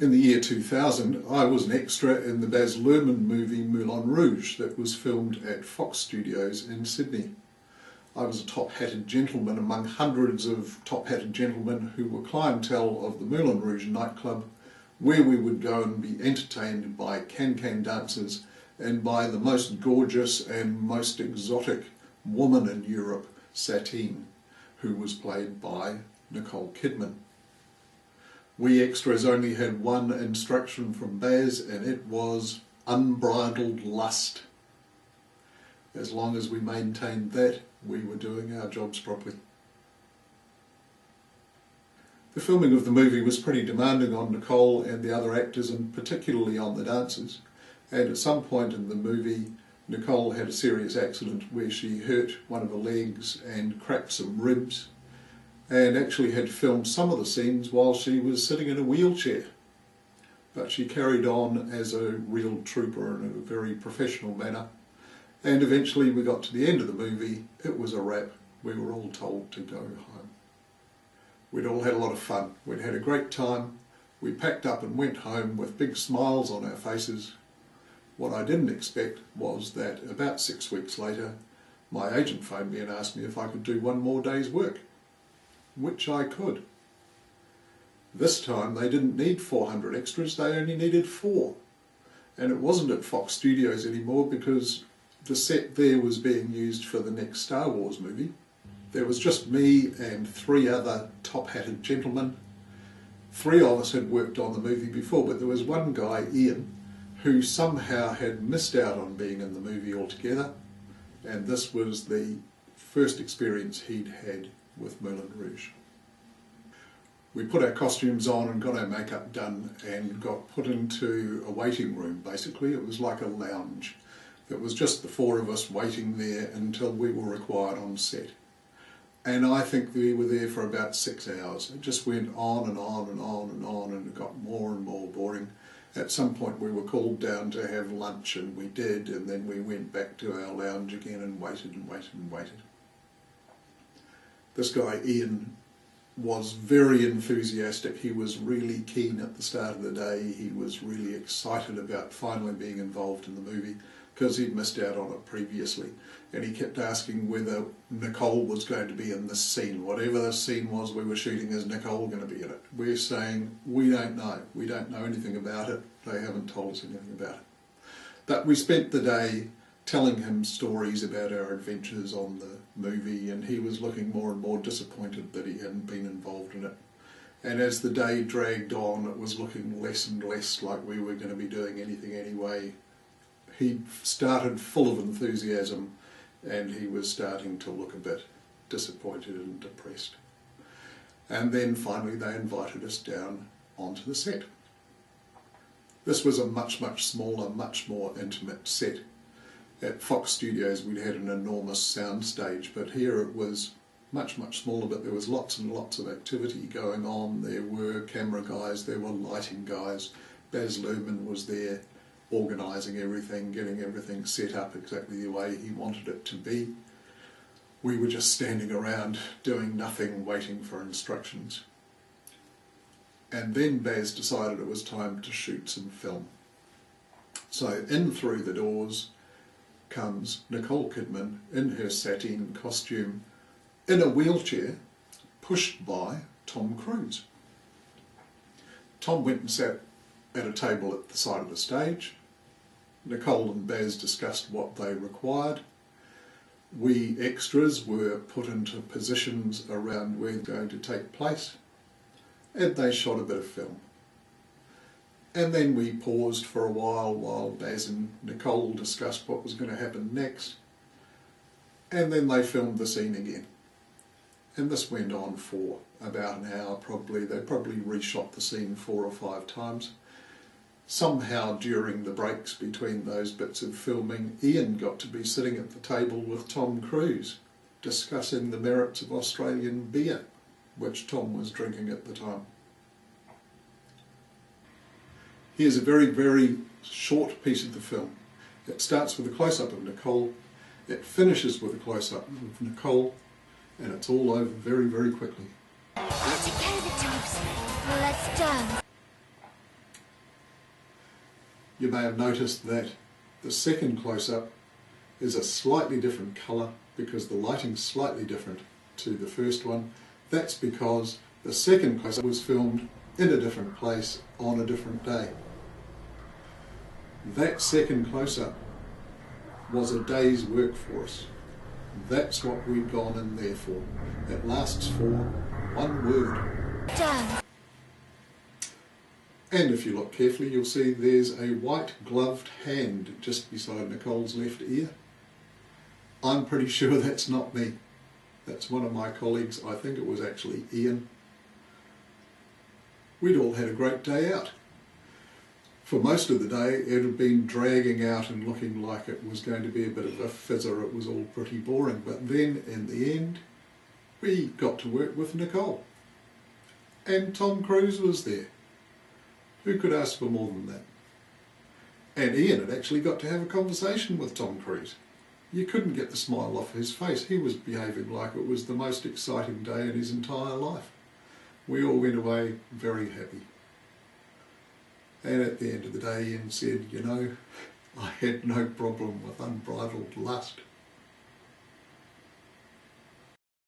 In the year 2000, I was an extra in the Baz Luhrmann movie Moulin Rouge that was filmed at Fox Studios in Sydney. I was a top-hatted gentleman among hundreds of top-hatted gentlemen who were clientele of the Moulin Rouge nightclub, where we would go and be entertained by can-can dancers and by the most gorgeous and most exotic woman in Europe, Satine, who was played by Nicole Kidman. We extras only had one instruction from Baz, and it was unbridled lust. As long as we maintained that, we were doing our jobs properly. The filming of the movie was pretty demanding on Nicole and the other actors, and particularly on the dancers. And at some point in the movie, Nicole had a serious accident where she hurt one of her legs and cracked some ribs, and actually had filmed some of the scenes while she was sitting in a wheelchair. But she carried on as a real trooper in a very professional manner. And eventually we got to the end of the movie. It was a wrap. We were all told to go home. We'd all had a lot of fun. We'd had a great time. We packed up and went home with big smiles on our faces. What I didn't expect was that about 6 weeks later, my agent phoned me and asked me if I could do one more day's work, which I could. This time they didn't need 400 extras, they only needed 4. And it wasn't at Fox Studios anymore because the set there was being used for the next Star Wars movie. There was just me and 3 other top-hatted gentlemen. 3 of us had worked on the movie before, but there was one guy, Ian, who somehow had missed out on being in the movie altogether, and this was the first experience he'd had with Moulin Rouge. We put our costumes on and got our makeup done and got put into a waiting room, basically. It was like a lounge. It was just the 4 of us waiting there until we were required on set. And I think we were there for about 6 hours. It just went on and on and on and on, and it got more and more boring. At some point we were called down to have lunch, and we did, and then we went back to our lounge again and waited and waited and waited. This guy, Ian, was very enthusiastic. He was really keen at the start of the day. He was really excited about finally being involved in the movie because he'd missed out on it previously. And he kept asking whether Nicole was going to be in this scene. Whatever the scene was we were shooting, is Nicole going to be in it? We're saying, we don't know. We don't know anything about it. They haven't told us anything about it. But we spent the day telling him stories about our adventures on the movie, and he was looking more and more disappointed that he hadn't been involved in it. And as the day dragged on, it was looking less and less like we were going to be doing anything anyway. He started full of enthusiasm, and he was starting to look a bit disappointed and depressed. And then finally they invited us down onto the set. This was a much, much smaller, much more intimate set. At Fox Studios we'd had an enormous sound stage, but here it was much, much smaller, but there was lots and lots of activity going on. There were camera guys, there were lighting guys. Baz Luhrmann was there organising everything, getting everything set up exactly the way he wanted it to be. We were just standing around doing nothing, waiting for instructions. And then Baz decided it was time to shoot some film. So in through the doors comes Nicole Kidman in her sateen costume, in a wheelchair, pushed by Tom Cruise. Tom went and sat at a table at the side of the stage. Nicole and Baz discussed what they required. We extras were put into positions around where they're going to take place, and they shot a bit of film. And then we paused for a while Baz and Nicole discussed what was going to happen next, and then they filmed the scene again. And this went on for about an hour probably. They probably reshot the scene 4 or 5 times. Somehow during the breaks between those bits of filming, Ian got to be sitting at the table with Tom Cruise, discussing the merits of Australian beer, which Tom was drinking at the time. Here's a very, very short piece of the film. It starts with a close-up of Nicole, it finishes with a close-up of Nicole, and it's all over very, very quickly. Let's dance. you may have noticed that the second close-up is a slightly different colour because the lighting's slightly different to the first one. That's because the second close-up was filmed in a different place on a different day. That second close-up was a day's work for us. That's what we'd gone in there for. It lasts for one word. Done. And if you look carefully, you'll see there's a white gloved hand just beside Nicole's left ear. I'm pretty sure that's not me. That's one of my colleagues. I think it was actually Ian. We'd all had a great day out. For most of the day, it had been dragging out and looking like it was going to be a bit of a fizzer. It was all pretty boring. But then, in the end, we got to work with Nicole. And Tom Cruise was there. Who could ask for more than that? And Ian had actually got to have a conversation with Tom Cruise. You couldn't get the smile off his face. He was behaving like it was the most exciting day in his entire life. We all went away very happy. And at the end of the day, Ian said, you know, I had no problem with unbridled lust.